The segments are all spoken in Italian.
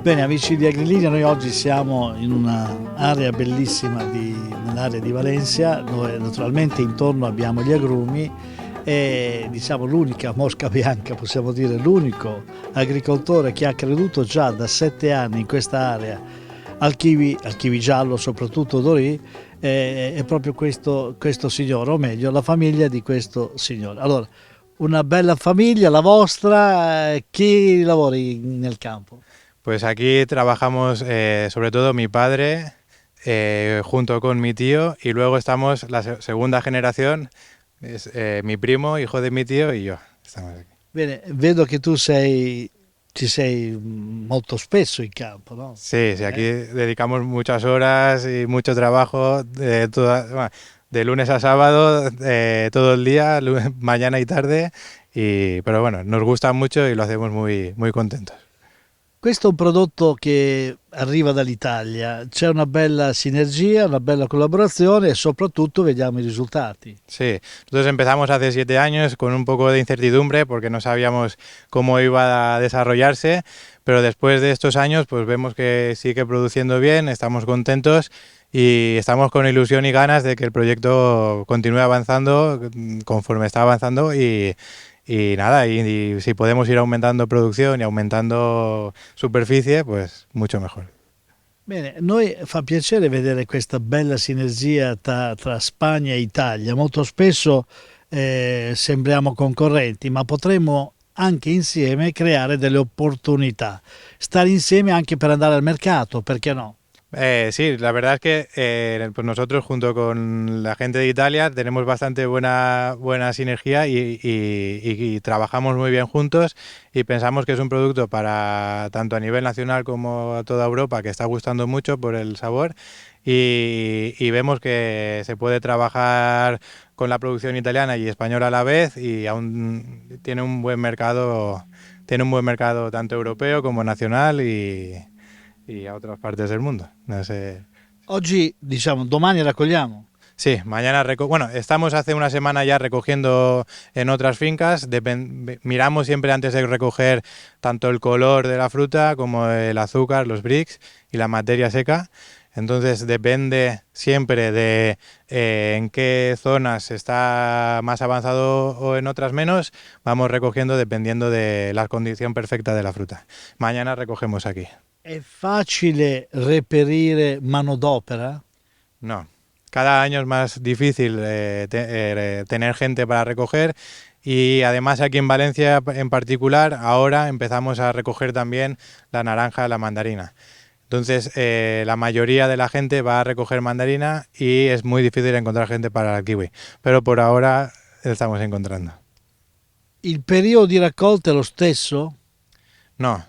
Bene, amici di Agrilinea, noi oggi siamo in un'area bellissima nell'area di Valencia, dove naturalmente intorno abbiamo gli agrumi e diciamo l'unica mosca bianca, possiamo dire l'unico agricoltore che ha creduto già da 7 anni in questa area al kiwi giallo, soprattutto Dorì, è proprio questo signore, o meglio la famiglia di questo signore. Allora, una bella famiglia, la vostra, chi lavori nel campo? Pues aquí trabajamos sobre todo mi padre junto con mi tío y luego estamos la segunda generación, es mi primo, hijo de mi tío y yo. Estamos aquí. Bene, vedo che ci sei molto spesso in campo, no? Sí, sí, aquí dedicamos muchas horas y mucho trabajo, bueno, de lunes a sábado, todo el día, mañana y tarde, pero bueno, nos gusta mucho y lo hacemos muy, muy contentos. Questo è un prodotto che arriva dall'Italia, c'è una bella sinergia, una bella collaborazione e soprattutto vediamo i risultati. Sí, nosotros empezamos hace 7 años con un poco de incertidumbre porque no sabíamos cómo iba a desarrollarse, pero después de estos años pues vemos que sigue produciendo bien, estamos contentos y estamos con ilusión y ganas de que el proyecto continúe avanzando conforme está avanzando y nada, y si podemos ir aumentando producción y aumentando superficie, pues mucho mejor. Bene, noi fa piacere vedere questa bella sinergia tra Spagna e Italia. Molto spesso sembriamo concorrenti, ma potremmo anche insieme creare delle opportunità. Stare insieme anche per andare al mercato, perché no? Sí, la verdad es que pues nosotros junto con la gente de Italia tenemos bastante buena sinergia y trabajamos muy bien juntos y pensamos que es un producto para tanto a nivel nacional como a toda Europa que está gustando mucho por el sabor y vemos que se puede trabajar con la producción italiana y española a la vez y aún tiene un buen mercado tanto europeo como nacional y a otras partes del mundo. No sé. Oggi, diciamo, domani raccogliamo. Sí, mañana bueno, estamos hace una semana ya recogiendo en otras fincas. Miramos siempre antes de recoger tanto el color de la fruta como el azúcar, los brix y la materia seca. Entonces depende siempre de en qué zonas está más avanzado o en otras menos. Vamos recogiendo dependiendo de la condición perfecta de la fruta. Mañana recogemos aquí. È facile reperire manodopera? No, cada año es más difícil tener gente para recoger y además aquí en Valencia en particular ahora empezamos a recoger también la naranja, la mandarina. Entonces la mayoría de la gente va a recoger mandarina y es muy difícil encontrar gente para el kiwi, pero por ahora estamos encontrando. Il periodo di raccolta è lo stesso? No,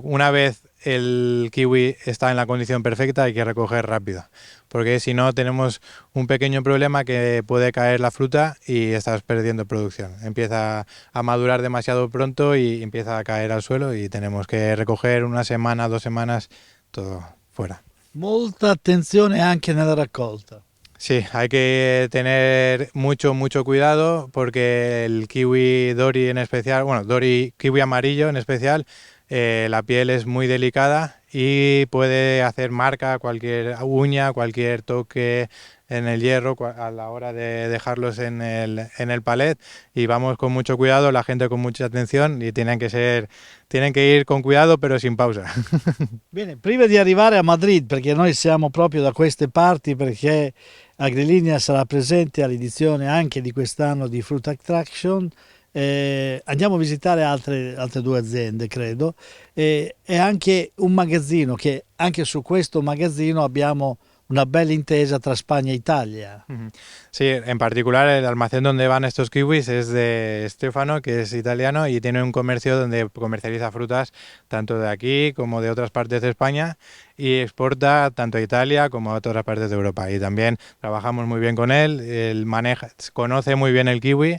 una vez el kiwi está en la condición perfecta hay que recoger rápido, porque si no tenemos un pequeño problema que puede caer la fruta y estás perdiendo producción. Empieza a madurar demasiado pronto y empieza a caer al suelo y tenemos que recoger una semana, 2 semanas, todo fuera. Molta attenzione anche nella raccolta. Sí, hay que tener mucho, mucho cuidado porque el kiwi Dori en especial, bueno, Dori kiwi amarillo en especial, la piel es muy delicada y puede hacer marca cualquier uña, cualquier toque en el hierro a la hora de dejarlos en el palet y vamos con mucho cuidado, la gente con mucha atención y tienen que ir con cuidado pero sin pausa. Bene, prima di arrivare a Madrid, perché noi siamo proprio da queste parti, perché Agrilinea sarà presente all'edizione anche di quest'anno di Fruit Attraction, andiamo a visitare altre 2 aziende, credo, e anche un magazzino, che anche su questo magazzino abbiamo una bella intesa tra Spagna e Italia. Sí, en particular el almacén donde van estos kiwis es de Stefano, que es italiano y tiene un comercio donde comercializa frutas tanto de aquí como de otras partes de España y exporta tanto a Italia como a otras partes de Europa. Y también trabajamos muy bien con él conoce muy bien el kiwi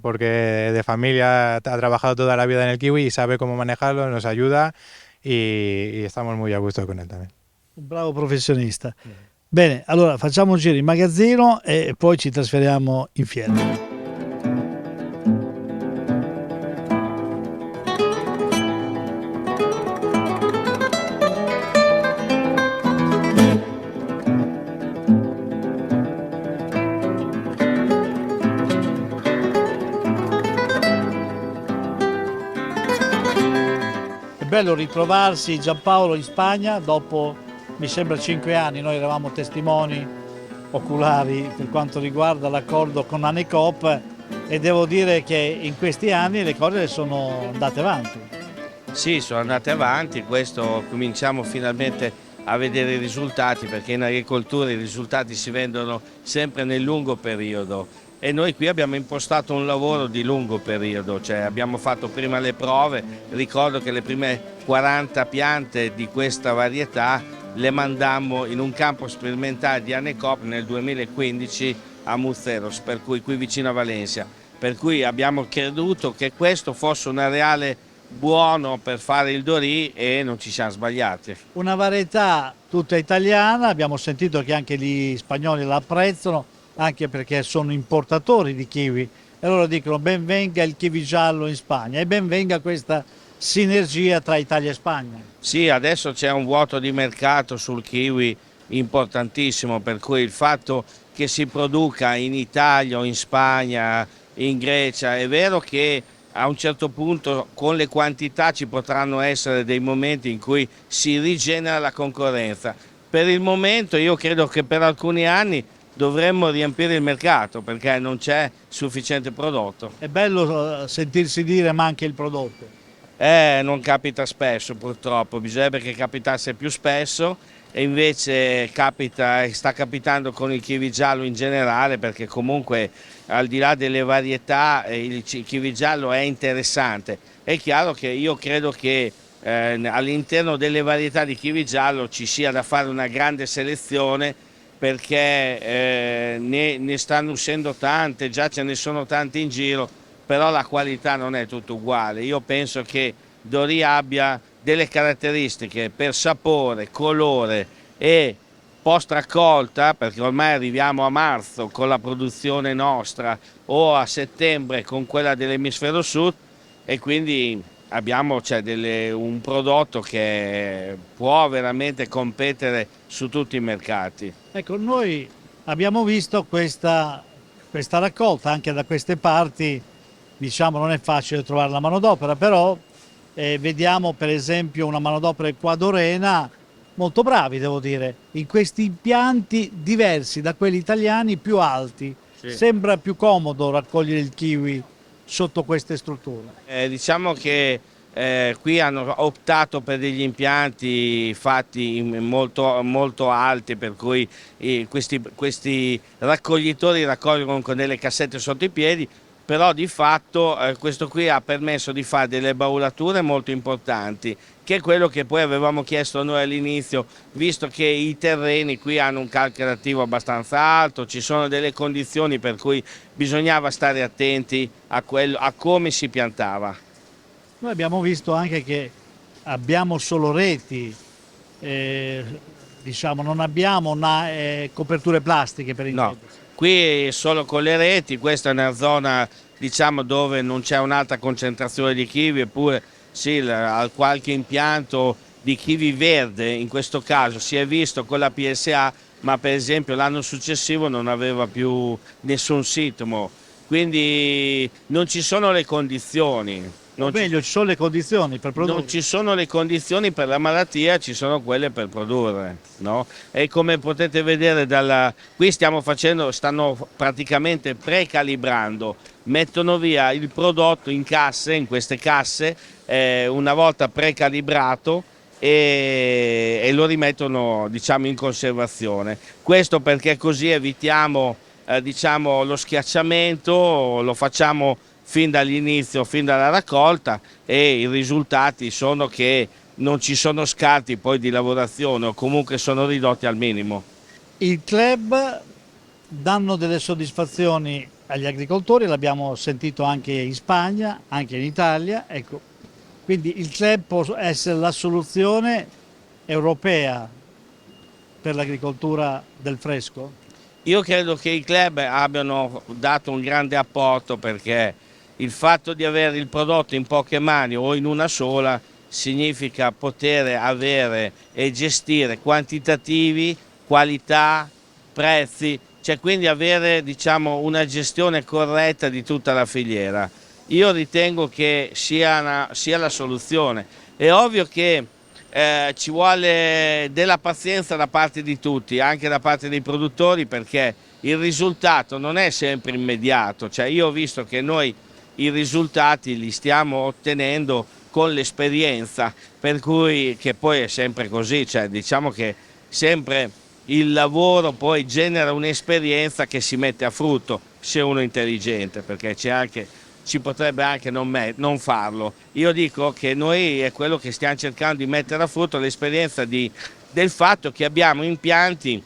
porque de familia ha trabajado toda la vida en el kiwi y sabe cómo manejarlo, nos ayuda y estamos muy a gusto con él también. Un bravo professionista. Bene, allora facciamo un giro in magazzino e poi ci trasferiamo in fiera. bello ritrovarsi, Giampaolo, in Spagna dopo, mi sembra, 5 anni. Noi eravamo testimoni oculari per quanto riguarda l'accordo con Anecop e devo dire che in questi anni le cose sono andate avanti. Sì, sono andate avanti, questo cominciamo finalmente a vedere i risultati, perché in agricoltura i risultati si vedono sempre nel lungo periodo e noi qui abbiamo impostato un lavoro di lungo periodo, cioè abbiamo fatto prima le prove. Ricordo che le prime 40 piante di questa varietà le mandammo in un campo sperimentale di Anecop nel 2015 a Muzeros, per cui qui vicino a Valencia, per cui abbiamo creduto che questo fosse un areale buono per fare il Dorì e non ci siamo sbagliati. Una varietà tutta italiana, abbiamo sentito che anche gli spagnoli la apprezzano, anche perché sono importatori di kiwi e loro dicono ben venga il kiwi giallo in Spagna e ben venga questa sinergia tra Italia e Spagna. Sì, adesso c'è un vuoto di mercato sul kiwi importantissimo, per cui il fatto che si produca in Italia o in Spagna, in Grecia, è vero che a un certo punto con le quantità ci potranno essere dei momenti in cui si rigenera la concorrenza. Per il momento io credo che per alcuni anni dovremmo riempire il mercato perché non c'è sufficiente prodotto. È bello sentirsi dire manca il prodotto. Non capita spesso purtroppo, bisognerebbe che capitasse più spesso e invece capita, sta capitando con il kiwi giallo in generale, perché comunque al di là delle varietà il kiwi giallo è interessante. È chiaro che io credo che all'interno delle varietà di kiwi giallo ci sia da fare una grande selezione, perché ne stanno uscendo tante, già ce ne sono tante in giro, però la qualità non è tutto uguale. Io penso che Dorì abbia delle caratteristiche per sapore, colore e post raccolta, perché ormai arriviamo a marzo con la produzione nostra o a settembre con quella dell'emisfero sud, e quindi abbiamo un prodotto che può veramente competere su tutti i mercati. Ecco, noi abbiamo visto questa raccolta anche da queste parti, diciamo non è facile trovare la manodopera, però vediamo per esempio una manodopera ecuadorena molto bravi, devo dire, in questi impianti diversi da quelli italiani, più alti. Sì. Sembra più comodo raccogliere il kiwi sotto queste strutture. Diciamo che qui hanno optato per degli impianti fatti molto, molto alti, per cui questi raccoglitori raccolgono con delle cassette sotto i piedi, però di fatto questo qui ha permesso di fare delle baulature molto importanti, che è quello che poi avevamo chiesto noi all'inizio, visto che i terreni qui hanno un calcare attivo abbastanza alto, ci sono delle condizioni per cui bisognava stare attenti a come si piantava. Noi abbiamo visto anche che abbiamo solo reti, diciamo non abbiamo coperture plastiche per No, intendersi. qui solo con le reti, questa è una zona diciamo dove non c'è un'alta concentrazione di kiwi, eppure sì, qualche impianto di kiwi verde in questo caso si è visto con la PSA, ma per esempio l'anno successivo non aveva più nessun sintomo, quindi non ci sono le condizioni. O meglio, ci sono le condizioni per produrre. Non ci sono le condizioni per la malattia, ci sono quelle per produrre, no? E come potete vedere qui stanno praticamente precalibrando, mettono via il prodotto in casse, in queste casse, una volta precalibrato e lo rimettono diciamo in conservazione. Questo perché così evitiamo diciamo lo schiacciamento, lo facciamo fin dall'inizio, fin dalla raccolta, e i risultati sono che non ci sono scarti poi di lavorazione o comunque sono ridotti al minimo. Il club danno delle soddisfazioni agli agricoltori, l'abbiamo sentito anche in Spagna, anche in Italia, ecco. Quindi il club può essere la soluzione europea per l'agricoltura del fresco? Io credo che i club abbiano dato un grande apporto, perché il fatto di avere il prodotto in poche mani o in una sola significa poter avere e gestire quantitativi, qualità, prezzi, cioè quindi avere diciamo una gestione corretta di tutta la filiera. Io ritengo che sia la soluzione, È ovvio che ci vuole della pazienza da parte di tutti, anche da parte dei produttori, perché il risultato non è sempre immediato. Cioè, io ho visto che noi i risultati li stiamo ottenendo con l'esperienza, per cui che poi è sempre così, cioè, diciamo che sempre il lavoro poi genera un'esperienza che si mette a frutto se uno è intelligente, perché ci potrebbe anche non farlo. Io dico che noi è quello che stiamo cercando di mettere a frutto, l'esperienza del fatto che abbiamo impianti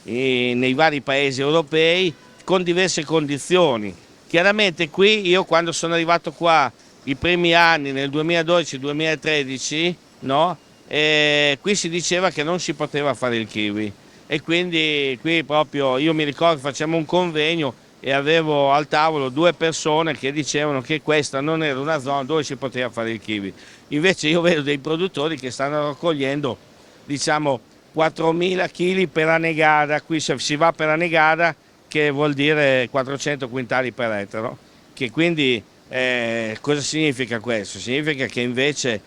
nei vari paesi europei con diverse condizioni. Chiaramente qui io quando sono arrivato qua i primi anni nel 2012-2013, no? Qui si diceva che non si poteva fare il kiwi e quindi qui proprio io mi ricordo che facciamo un convegno e avevo al tavolo 2 persone che dicevano che questa non era una zona dove si poteva fare il kiwi. Invece io vedo dei produttori che stanno raccogliendo, diciamo, 4.000 kg per annegada, qui si va per annegada che vuol dire 400 quintali per ettaro, che quindi cosa significa questo? Significa che invece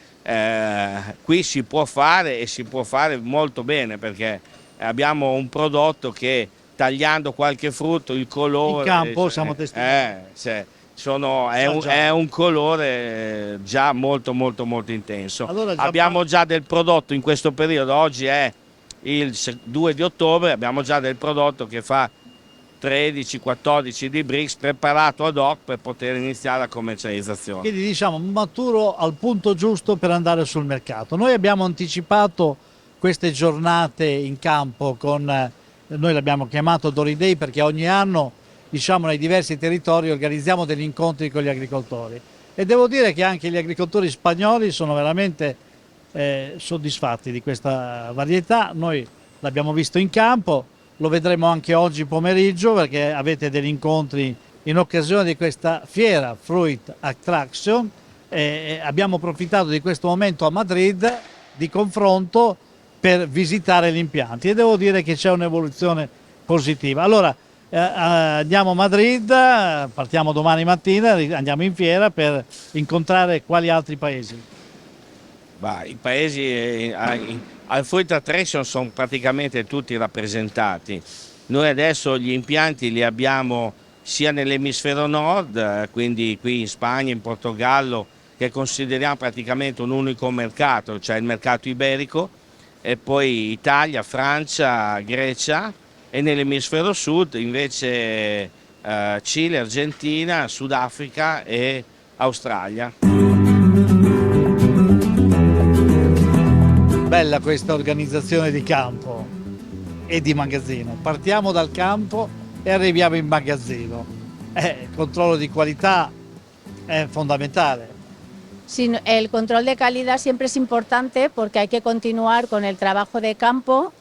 qui si può fare e si può fare molto bene, perché abbiamo un prodotto che tagliando qualche frutto, il colore... In campo siamo testimoni. È un colore già molto intenso. Allora, abbiamo già del prodotto in questo periodo, oggi è il 2 di ottobre, abbiamo già del prodotto che fa 13-14 di Brix preparato ad hoc per poter iniziare la commercializzazione. Quindi diciamo maturo al punto giusto per andare sul mercato. Noi abbiamo anticipato queste giornate in campo con, noi l'abbiamo chiamato Dori Day perché ogni anno, diciamo, nei diversi territori organizziamo degli incontri con gli agricoltori e devo dire che anche gli agricoltori spagnoli sono veramente soddisfatti di questa varietà. Noi l'abbiamo visto in campo, lo vedremo anche oggi pomeriggio perché avete degli incontri in occasione di questa fiera Fruit Attraction. Abbiamo approfittato di questo momento a Madrid di confronto per visitare gli impianti e devo dire che c'è un'evoluzione positiva. Allora andiamo a Madrid, partiamo domani mattina, andiamo in fiera per incontrare quali altri paesi? I paesi al Fruit Attraction sono praticamente tutti rappresentati. Noi adesso gli impianti li abbiamo sia nell'emisfero nord, quindi qui in Spagna, in Portogallo, che consideriamo praticamente un unico mercato, cioè il mercato iberico, e poi Italia, Francia, Grecia, e nell'emisfero sud invece Cile, Argentina, Sudafrica e Australia. Bella questa organizzazione di campo e di magazzino. Partiamo dal campo e arriviamo in magazzino. Il controllo di qualità è fondamentale. Sí, el control de calidad siempre es importante porque hay que continuar con el trabajo de campo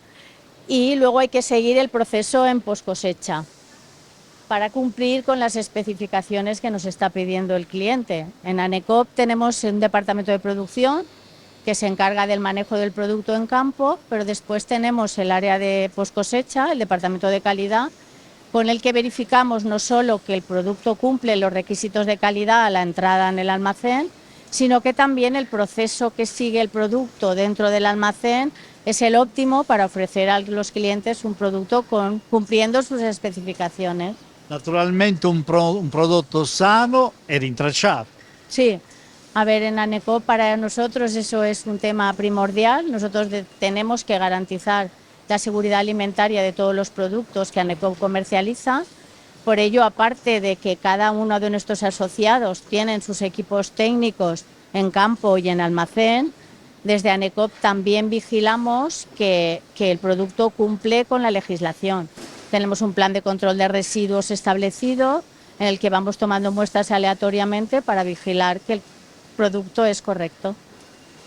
y luego hay que seguir el proceso en poscosecha para cumplir con las especificaciones que nos está pidiendo el cliente. En ANECOP tenemos un departamento de producción que se encarga del manejo del producto en campo, pero después tenemos el área de poscosecha, el departamento de calidad, con el que verificamos no solo que el producto cumple los requisitos de calidad a la entrada en el almacén, sino que también el proceso que sigue el producto dentro del almacén es el óptimo para ofrecer a los clientes un producto cumpliendo sus especificaciones. Naturalmente un prodotto sano e rintracciato. Sí. A ver, en ANECOP para nosotros eso es un tema primordial. Nosotros tenemos que garantizar la seguridad alimentaria de todos los productos que ANECOP comercializa. Por ello, aparte de que cada uno de nuestros asociados tienen sus equipos técnicos en campo y en almacén, desde ANECOP también vigilamos que el producto cumple con la legislación. Tenemos un plan de control de residuos establecido en el que vamos tomando muestras aleatoriamente para vigilar que el producto è corretto.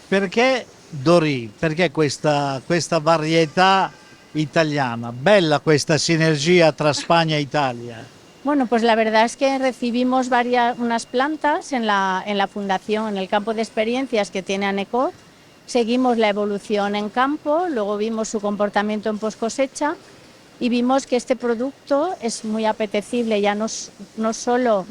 Perché Dori? Perché questa varietà italiana? Bella questa sinergia tra Spagna e Italia. Bueno, pues la verdad es que recibimos unas plantas en la fundación, en el campo de experiencias que tiene ANECOP. Seguimos la evolución en campo, luego vimos su comportamiento en poscosecha y vimos que este producto es muy apetecible ya no solo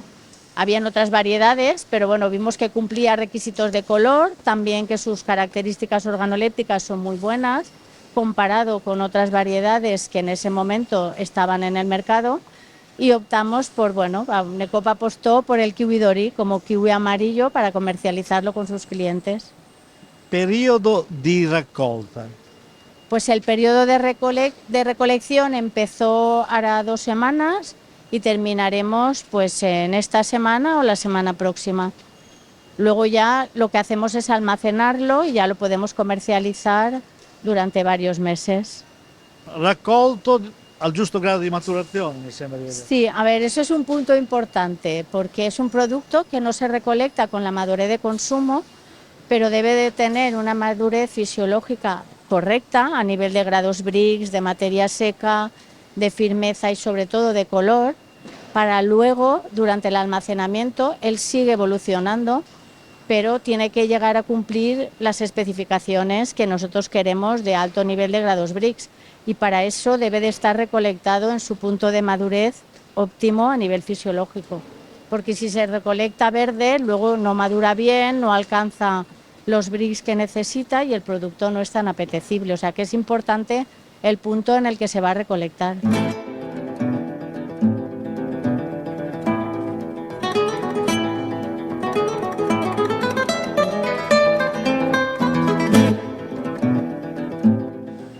Habían otras variedades, pero bueno, vimos que cumplía requisitos de color, también que sus características organolépticas son muy buenas, comparado con otras variedades que en ese momento estaban en el mercado, y optamos por, bueno, ANECOP apostó por el kiwi Dori como kiwi amarillo para comercializarlo con sus clientes. Periodo di raccolta. Pues el periodo de recolección empezó hará 2 semanas y terminaremos pues en esta semana o la semana próxima. Luego ya lo que hacemos es almacenarlo y ya lo podemos comercializar durante varios meses. Raccolto al giusto grado di maturazione, mi sembra di vedere. Sí, a ver, eso es un punto importante porque es un producto que no se recolecta con la madurez de consumo, pero debe de tener una madurez fisiológica correcta a nivel de grados Brix, de materia seca, de firmeza y sobre todo de color, para luego, durante el almacenamiento, él sigue evolucionando, pero tiene que llegar a cumplir las especificaciones que nosotros queremos de alto nivel de grados Brix, y para eso debe de estar recolectado en su punto de madurez óptimo a nivel fisiológico, porque si se recolecta verde, luego no madura bien, no alcanza los Brix que necesita y el producto no es tan apetecible, o sea que es importante el punto en el que se va a recolectar.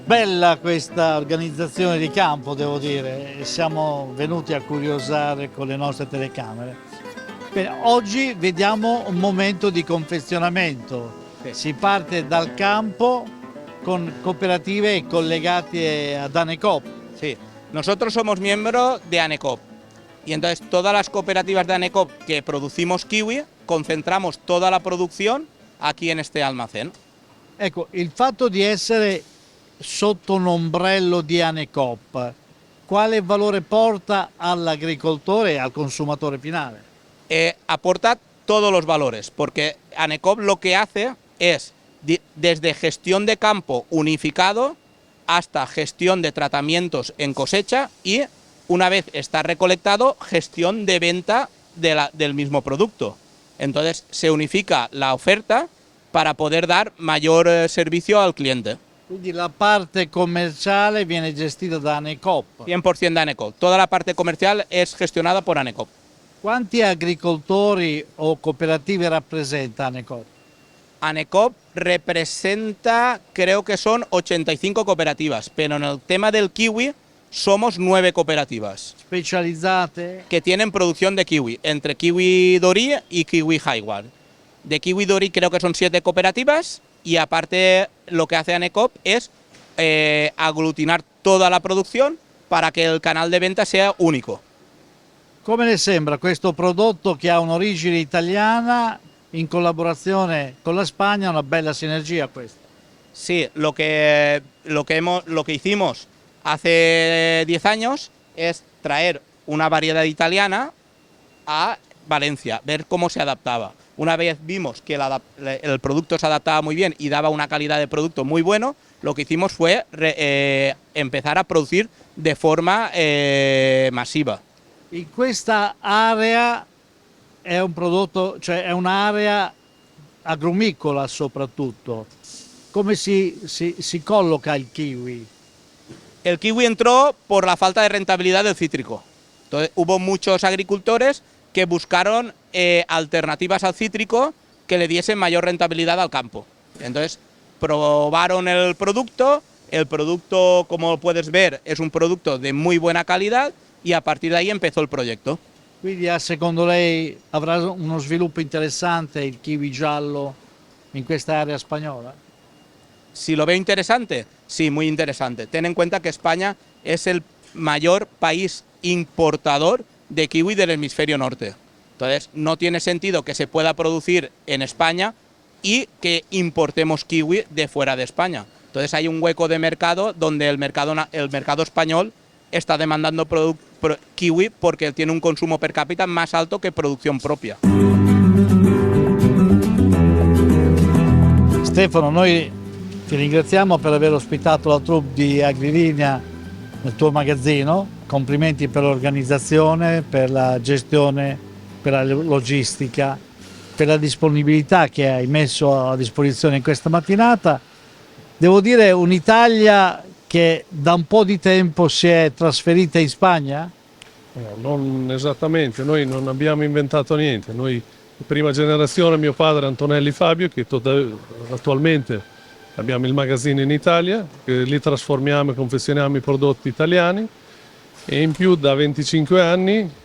Bella questa organizzazione di campo, devo dire, siamo venuti a curiosare con le nostre telecamere. Bene, oggi vediamo un momento di confezionamento. Si parte dal campo con cooperative collegate ad ANECOP. Sí, nosotros somos miembros de ANECOP y entonces todas las cooperativas de ANECOP que producimos kiwi concentramos toda la producción aquí en este almacén. Ecco, il fatto di essere sotto un ombrello di ANECOP, quale valore porta all'agricoltore e al consumatore finale? Aporta todos los valores, porque ANECOP lo que hace es desde gestión de campo unificado hasta gestión de tratamientos en cosecha y, una vez está recolectado, gestión de venta del mismo producto. Entonces se unifica la oferta para poder dar mayor servicio al cliente. Quindi la parte commerciale viene gestita da ANECOP. 100% de ANECOP. Toda la parte comercial es gestionada por ANECOP. Quanti agricoltori o cooperative rappresenta ANECOP? ANECOP representa, creo que son 85 cooperativas, pero en el tema del kiwi somos 9 cooperativas. Specializzate? Que tienen producción de kiwi, entre kiwi Dori y kiwi Highward. De kiwi Dori creo que son 7 cooperativas y aparte lo que hace ANECOP es aglutinar toda la producción para que el canal de venta sea único. Come le sembra questo prodotto che ha un'origine italiana in collaborazione con la Spagna? Una bella sinergia questa. Sí, lo que hicimos hace 10 años es traer una variedad italiana a Valencia, ver cómo se adaptaba. Una vez vimos que el producto se adaptaba muy bien y daba una calidad de producto muy bueno, lo que hicimos fue empezar a producir de forma masiva. In questa area è un prodotto, cioè è un'area agrumicola soprattutto. Come si colloca il kiwi? El kiwi entró por la falta de rentabilidad del cítrico. Entonces hubo muchos agricultores que buscaron alternativas al cítrico que le diesen mayor rentabilidad al campo. Entonces probaron el producto, como puedes ver es un producto de muy buena calidad y a partir de ahí empezó el proyecto. Quindi secondo lei avrà uno sviluppo interessante il kiwi giallo in questa area spagnola? Si lo veo interesante, sí, muy interesante. Ten en cuenta que España es el mayor país importador de kiwi del hemisferio norte. Entonces no tiene sentido que se pueda producir en España y que importemos kiwi de fuera de España. Entonces hay un hueco de mercado donde el mercado español está demandando kiwi porque tiene un consumo per cápita más alto que producción propia. Stefano, noi ti ringraziamo per aver ospitato la troupe di Agrilinea nel tuo magazzino. Complimenti per l'organizzazione, per la gestione per la logistica, per la disponibilità che hai messo a disposizione in questa mattinata. Devo dire un'Italia che da un po' di tempo si è trasferita in Spagna? Non esattamente, noi non abbiamo inventato niente. Noi, di prima generazione, mio padre Antonelli Fabio, che attualmente abbiamo il magazzino in Italia, che lì trasformiamo e confezioniamo i prodotti italiani, e in più da 25 anni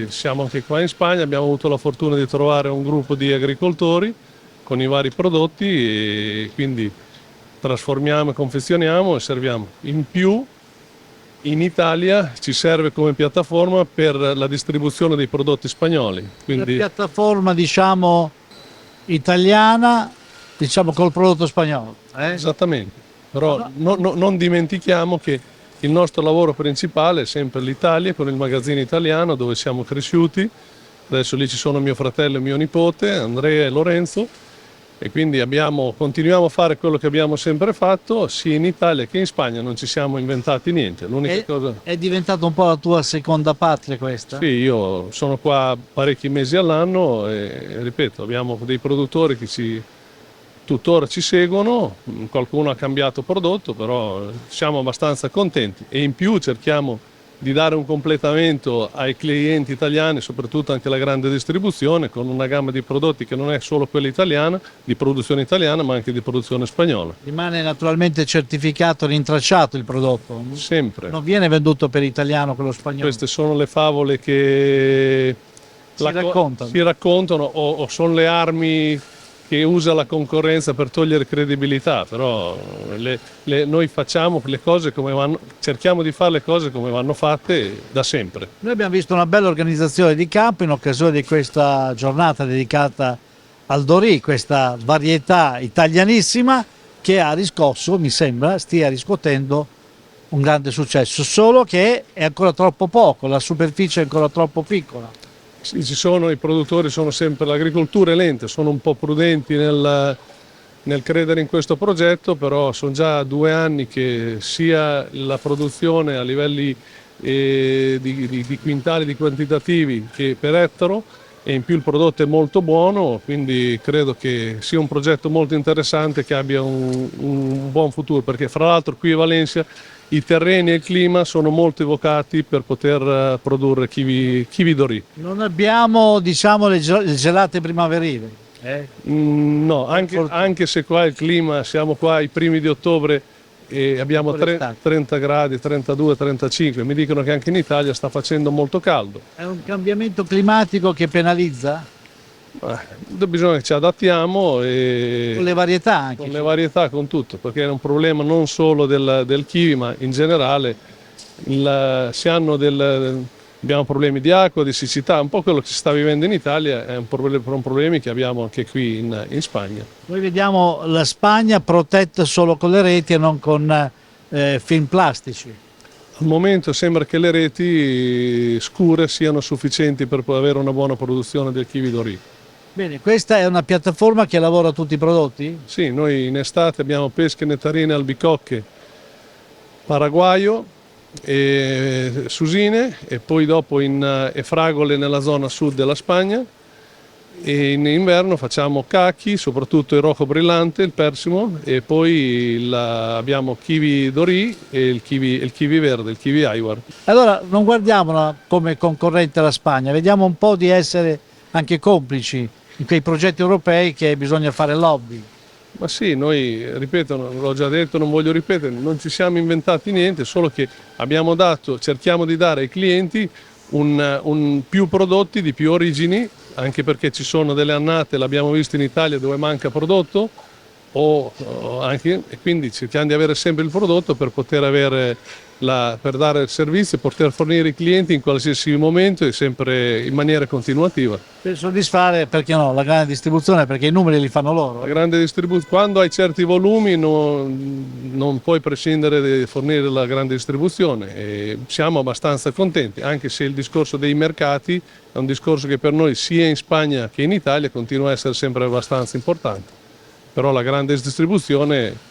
siamo anche qua in Spagna. Abbiamo avuto la fortuna di trovare un gruppo di agricoltori con i vari prodotti e quindi trasformiamo e confezioniamo e serviamo. In più in Italia ci serve come piattaforma per la distribuzione dei prodotti spagnoli. Quindi La piattaforma, diciamo, italiana, diciamo, col prodotto spagnolo. esattamente, però non dimentichiamo che il nostro lavoro principale è sempre l'Italia, con il magazzino italiano dove siamo cresciuti. Adesso lì ci sono mio fratello e mio nipote, Andrea e Lorenzo, e quindi continuiamo a fare quello che abbiamo sempre fatto, sia in Italia che in Spagna. Non ci siamo inventati niente. È diventata un po' la tua seconda patria questa? Sì, io sono qua parecchi mesi all'anno e ripeto, abbiamo dei produttori che tuttora ci seguono, qualcuno ha cambiato prodotto, però siamo abbastanza contenti e in più cerchiamo di dare un completamento ai clienti italiani, soprattutto anche la grande distribuzione, con una gamma di prodotti che non è solo quella italiana, di produzione italiana, ma anche di produzione spagnola. Rimane naturalmente certificato, rintracciato il prodotto? Sempre. Non viene venduto per italiano quello spagnolo? Queste sono le favole che si raccontano o sono le armi che usa la concorrenza per togliere credibilità, però noi facciamo le cose come vanno, cerchiamo di fare le cose come vanno fatte da sempre. Noi abbiamo visto una bella organizzazione di campo in occasione di questa giornata dedicata al Dorì, questa varietà italianissima che ha riscosso, mi sembra, stia riscuotendo un grande successo, solo che è ancora troppo poco, la superficie è ancora troppo piccola. Sì, i produttori sono sempre, l'agricoltura è lenta, sono un po' prudenti nel credere in questo progetto, però sono già 2 anni che sia la produzione a livelli di quintali, di quantitativi che per ettaro, e in più il prodotto è molto buono, quindi credo che sia un progetto molto interessante che abbia un buon futuro, perché fra l'altro qui a Valencia i terreni e il clima sono molto evocati per poter produrre kiwi Dorì. Non abbiamo, diciamo, le gelate primaverili? No, anche se qua il clima, siamo qua ai primi di ottobre e abbiamo 30 gradi, 32, 35, mi dicono che anche in Italia sta facendo molto caldo. È un cambiamento climatico che penalizza? Bisogna che ci adattiamo e con le varietà anche. Con le varietà, con tutto, perché è un problema non solo del kiwi, ma in generale abbiamo problemi di acqua, di siccità, un po' quello che si sta vivendo in Italia è un problemi che abbiamo anche qui in Spagna. Noi vediamo la Spagna protetta solo con le reti e non con film plastici. Al momento sembra che le reti scure siano sufficienti per avere una buona produzione del kiwi Dorì. Bene, questa è una piattaforma che lavora tutti i prodotti? Sì, noi in estate abbiamo pesche, nettarine, albicocche, paraguaio e susine, e poi dopo e fragole nella zona sud della Spagna, e in inverno facciamo cachi, soprattutto il rojo brillante, il persimo, e poi abbiamo kiwi Dorì e il kiwi verde, il kiwi Aiwar. Allora non guardiamola come concorrente alla Spagna, vediamo un po' di essere anche complici in quei progetti europei che bisogna fare lobby. Ma sì, noi, ripeto, l'ho già detto, non voglio ripetere, non ci siamo inventati niente, solo che cerchiamo di dare ai clienti più prodotti di più origini, anche perché ci sono delle annate, l'abbiamo visto in Italia, dove manca prodotto, e quindi cerchiamo di avere sempre il prodotto per poter per dare il servizio e poter fornire i clienti in qualsiasi momento e sempre in maniera continuativa. Per soddisfare, perché no, la grande distribuzione, perché i numeri li fanno loro. La grande distribuzione, quando hai certi volumi non puoi prescindere di fornire la grande distribuzione, e siamo abbastanza contenti, anche se il discorso dei mercati è un discorso che per noi sia in Spagna che in Italia continua a essere sempre abbastanza importante. Però la grande distribuzione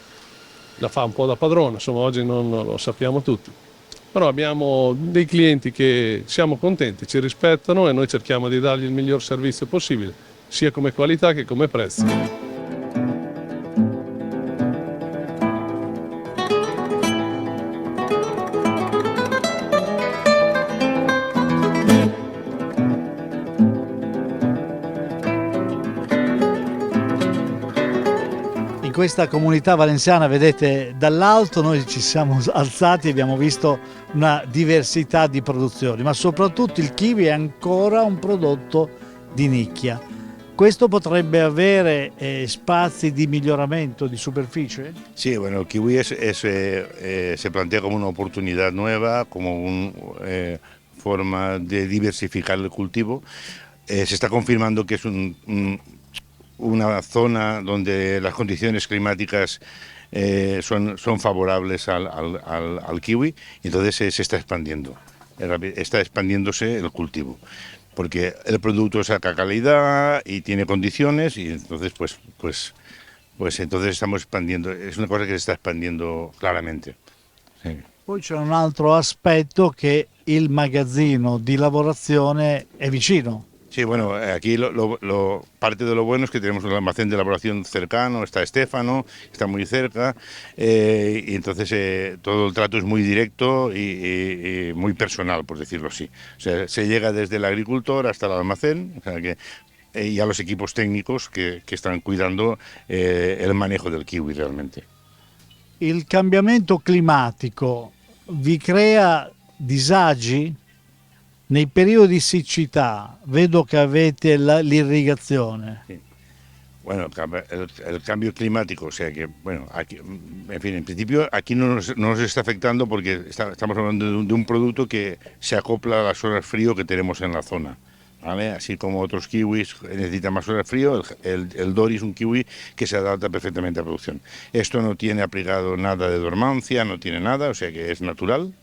la fa un po' da padrona, insomma oggi non lo sappiamo tutti. Però abbiamo dei clienti che siamo contenti, ci rispettano e noi cerchiamo di dargli il miglior servizio possibile, sia come qualità che come prezzi. In questa comunità valenziana, vedete, dall'alto noi ci siamo alzati e abbiamo visto una diversità di produzioni, ma soprattutto il kiwi è ancora un prodotto di nicchia. Questo potrebbe avere spazi di miglioramento di superficie? Sí, bueno, el kiwi se plantea como una oportunidad nueva, como una forma de diversificar el cultivo. Se está confirmando que es una zona donde las condiciones climáticas son favorables al kiwi, y entonces se está expandiendo, está expandiéndose el cultivo, porque el producto saca calidad y tiene condiciones, y entonces pues entonces estamos expandiendo, es una cosa que se está expandiendo claramente. Sì. Poi c'è un altro aspetto, che il magazzino di lavorazione è vicino. Sí, bueno, aquí parte de lo bueno es que tenemos un almacén de elaboración cercano, está Estéfano, está muy cerca, y entonces todo el trato es muy directo y muy personal, por decirlo así. O sea, se llega desde el agricultor hasta el almacén, o sea que, y a los equipos técnicos que están cuidando el manejo del kiwi realmente. Il cambiamento climatico vi crea disagi? Nei periodi di siccità vedo che avete l'irrigazione. Sí. Bueno, el cambio climático, o sea que, bueno, aquí, en fin, en principio aquí no nos está afectando porque estamos hablando de un producto que se acopla a las horas frío que tenemos en la zona. ¿Vale? Así como otros kiwis necesitan más horas de frío, el Dory es un kiwi que se adapta perfectamente a la producción. Esto no tiene aplicado nada de dormancia, no tiene nada, o sea que es natural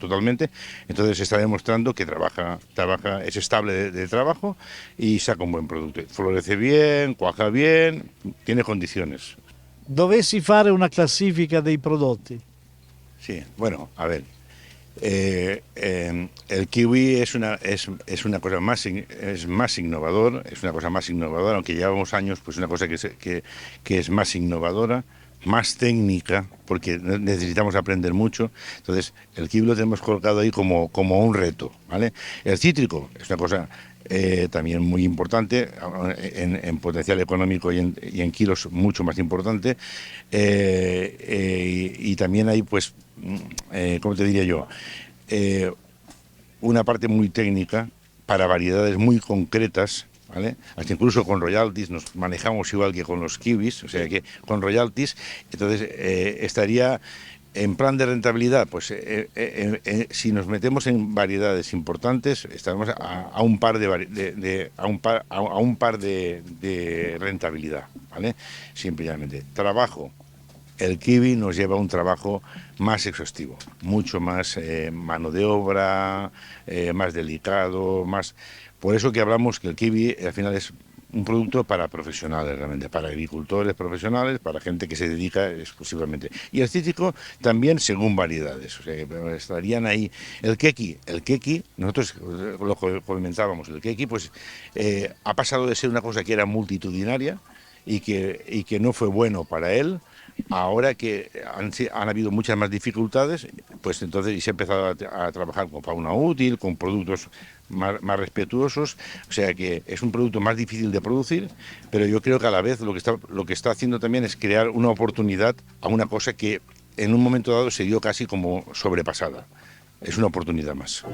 totalmente. Entonces está demostrando que trabaja, es estable de trabajo y saca un buen producto. Florece bien, cuaja bien, tiene condiciones. Dovessi fare una classifica dei prodotti? Sí, bueno, a ver. El kiwi es una cosa más innovador, es una cosa más innovadora, aunque llevamos años, pues una cosa que es más innovadora, más técnica, porque necesitamos aprender mucho. Entonces el kiwi lo tenemos colocado ahí como un reto, ¿vale? El cítrico es una cosa también muy importante, en potencial económico y en kilos mucho más importante, y también hay, pues, ¿cómo te diría yo? Una parte muy técnica para variedades muy concretas, ¿vale? Hasta incluso con royalties nos manejamos igual que con los kiwis, o sea que con royalties, entonces estaría en plan de rentabilidad, pues si nos metemos en variedades importantes, estaremos a un par de rentabilidad, ¿vale? Simplemente trabajo. El kiwi nos lleva a un trabajo más exhaustivo, mucho más mano de obra, más delicado, más. Por eso que hablamos que el kiwi al final es un producto para profesionales realmente, para agricultores profesionales, para gente que se dedica exclusivamente. Y el cítrico también según variedades, o sea, estarían ahí. El keki, nosotros lo comentábamos, el keki pues ha pasado de ser una cosa que era multitudinaria y que no fue bueno para él. Ahora que han habido muchas más dificultades, pues entonces y se ha empezado a trabajar con fauna útil, con productos más respetuosos, o sea que es un producto más difícil de producir, pero yo creo que a la vez lo que está haciendo también es crear una oportunidad a una cosa que en un momento dado se dio casi como sobrepasada. Es una oportunidad más.